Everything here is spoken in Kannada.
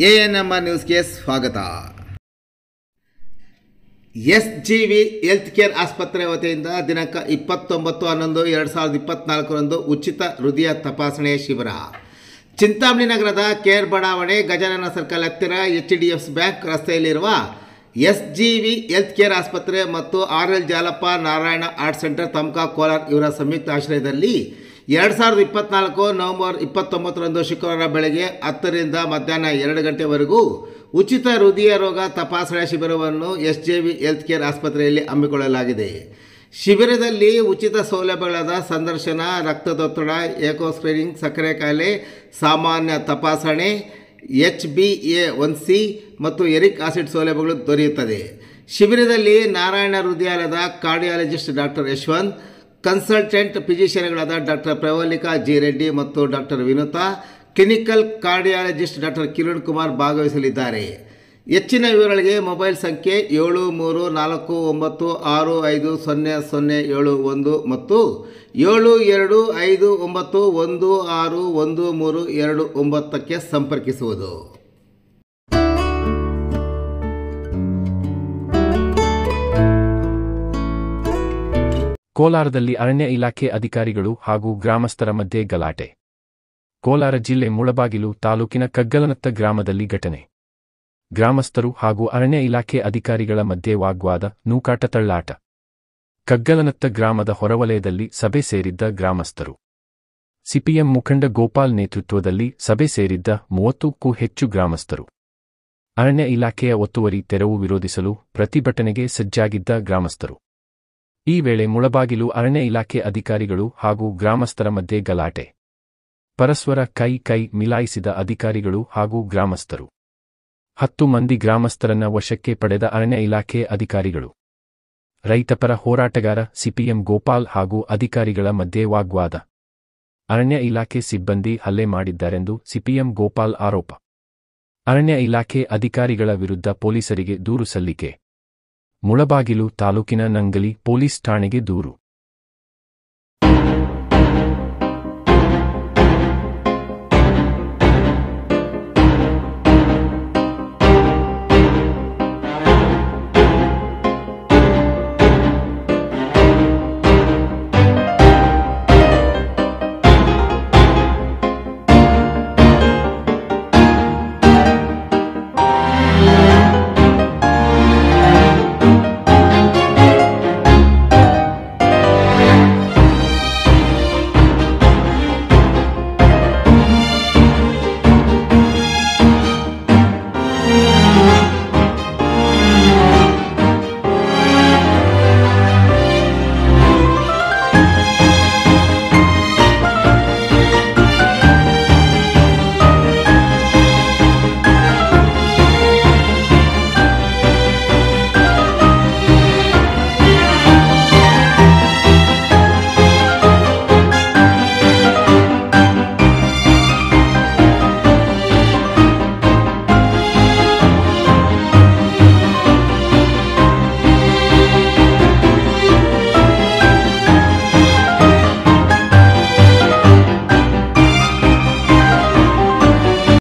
ಎಎನ್ಎಂಆರ್ ನ್ಯೂಸ್ಗೆ ಸ್ವಾಗತ. ಎಸ್ಜಿವಿ ಹೆಲ್ತ್ ಕೇರ್ ಆಸ್ಪತ್ರೆ ವತಿಯಿಂದ ದಿನಾಂಕ 29/11/2024 ಉಚಿತ ಹೃದಯ ತಪಾಸಣೆ ಶಿಬಿರ. ಚಿಂತಾಮಣಿ ನಗರದ ಕೇರ್ ಬಡಾವಣೆ ಗಜಾನನ ಸರ್ಕಲ್ ಹತ್ತಿರ HDFC ಬ್ಯಾಂಕ್ ರಸ್ತೆಯಲ್ಲಿರುವ ಎಸ್ಜಿವಿ ಹೆಲ್ತ್ ಕೇರ್ ಆಸ್ಪತ್ರೆ ಮತ್ತು RL Jalappa Narayana heart centre ತಮ್ಕಾ ಕೋಲಾರ ಇವರ ಸಂಯುಕ್ತ ಆಶ್ರಯದಲ್ಲಿ 2024 ನವೆಂಬರ್ 29 ಶುಕ್ರವಾರ ಬೆಳಗ್ಗೆ 10 ರಿಂದ ಮಧ್ಯಾಹ್ನ 2 ಗಂಟೆವರೆಗೂ ಉಚಿತ ಹೃದಯ ರೋಗ ತಪಾಸಣಾ ಶಿಬಿರವನ್ನು ಎಸ್ಜಿವಿ ಹೆಲ್ತ್ ಕೇರ್ ಆಸ್ಪತ್ರೆಯಲ್ಲಿ ಹಮ್ಮಿಕೊಳ್ಳಲಾಗಿದೆ. ಶಿಬಿರದಲ್ಲಿ ಉಚಿತ ಸೌಲಭ್ಯಗಳಾದ ಸಂದರ್ಶನ, ರಕ್ತದೊತ್ತಡ, ಎಕೋ ಸ್ಕ್ರೀನಿಂಗ್, ಸಕ್ಕರೆ ಕಾಯಿಲೆ ಸಾಮಾನ್ಯ ತಪಾಸಣೆ, HbA1c ಮತ್ತು ಎರಿಕ್ ಆಸಿಡ್ ಸೌಲಭ್ಯಗಳು ದೊರೆಯುತ್ತದೆ. ಶಿಬಿರದಲ್ಲಿ ನಾರಾಯಣ ಹೃದಯಾಲಯದ ಕಾರ್ಡಿಯಾಲಜಿಸ್ಟ್ ಡಾಕ್ಟರ್ ಯಶವಂತ್, ಕನ್ಸಲ್ಟೆಂಟ್ ಫಿಸಿಷಿಯನ್ಗಳಾದ ಡಾಕ್ಟರ್ ಪ್ರವಲ್ಲಿಕಾ ಜಿ ರೆಡ್ಡಿ ಮತ್ತು doctor Vinutha, clinical cardiologist doctor Kiran Kumar ಭಾಗವಹಿಸಲಿದ್ದಾರೆ. ಹೆಚ್ಚಿನ ವಿವರಗಳಿಗೆ ಮೊಬೈಲ್ ಸಂಖ್ಯೆ 7396550071 ಮತ್ತು 7259161329ಕ್ಕೆ ಸಂಪರ್ಕಿಸುವುದು. ಕೋಲಾರದಲ್ಲಿ ಅರಣ್ಯ ಇಲಾಖೆ ಅಧಿಕಾರಿಗಳು ಹಾಗೂ ಗ್ರಾಮಸ್ಥರ ಮಧ್ಯೆ ಗಲಾಟೆ. ಕೋಲಾರ ಜಿಲ್ಲೆ ಮುಳಬಾಗಿಲು ತಾಲೂಕಿನ ಕಗ್ಗಲನತ್ತ ಗ್ರಾಮದಲ್ಲಿ ಘಟನೆ. ಗ್ರಾಮಸ್ಥರು ಹಾಗೂ ಅರಣ್ಯ ಇಲಾಖೆ ಅಧಿಕಾರಿಗಳ ಮಧ್ಯೆ ವಾಗ್ವಾದ, ನೂಕಾಟ, ತಳ್ಳಾಟ. ಕಗ್ಗಲನತ್ತ ಗ್ರಾಮದ ಹೊರವಲಯದಲ್ಲಿ ಸಭೆ ಸೇರಿದ್ದ ಗ್ರಾಮಸ್ಥರು. ಸಿಪಿಎಂ ಮುಖಂಡ ಗೋಪಾಲ್ ನೇತೃತ್ವದಲ್ಲಿ ಸಭೆ ಸೇರಿದ್ದ 30ಕ್ಕೂ ಹೆಚ್ಚು ಗ್ರಾಮಸ್ಥರು. ಅರಣ್ಯ ಇಲಾಖೆಯ ಒತ್ತುವರಿ ತೆರವು ವಿರೋಧಿಸಲು ಪ್ರತಿಭಟನೆಗೆ ಸಜ್ಜಾಗಿದ್ದ ಗ್ರಾಮಸ್ಥರು. ಈ ವೇಳೆ ಮುಳಬಾಗಿಲು ಅರಣ್ಯ ಇಲಾಖೆ ಅಧಿಕಾರಿಗಳು ಹಾಗೂ ಗ್ರಾಮಸ್ಥರ ಮಧ್ಯೆ ಗಲಾಟೆ. ಪರಸ್ಪರ ಕೈ ಮಿಲಾಯಿಸಿದ ಅಧಿಕಾರಿಗಳು ಹಾಗೂ ಗ್ರಾಮಸ್ಥರು. 10 ಮಂದಿ ಗ್ರಾಮಸ್ಥರನ್ನ ವಶಕ್ಕೆ ಪಡೆದ ಅರಣ್ಯ ಇಲಾಖೆ ಅಧಿಕಾರಿಗಳು. ರೈತಪರ ಹೋರಾಟಗಾರ ಸಿಪಿಎಂ ಗೋಪಾಲ್ ಹಾಗೂ ಅಧಿಕಾರಿಗಳ ಮಧ್ಯೆ ವಾಗ್ವಾದ. ಅರಣ್ಯ ಇಲಾಖೆ ಸಿಬ್ಬಂದಿ ಹಲ್ಲೆ ಮಾಡಿದ್ದಾರೆಂದು ಸಿಪಿಎಂ ಗೋಪಾಲ್ ಆರೋಪ. ಅರಣ್ಯ ಇಲಾಖೆ ಅಧಿಕಾರಿಗಳ ವಿರುದ್ಧ ಪೊಲೀಸರಿಗೆ ದೂರು ಸಲ್ಲಿಕೆ. ಮುಳಬಾಗಿಲು ತಾಲೂಕಿನ ನಂಗಲಿ ಪೊಲೀಸ್ ಠಾಣೆಗೆ ದೂರು.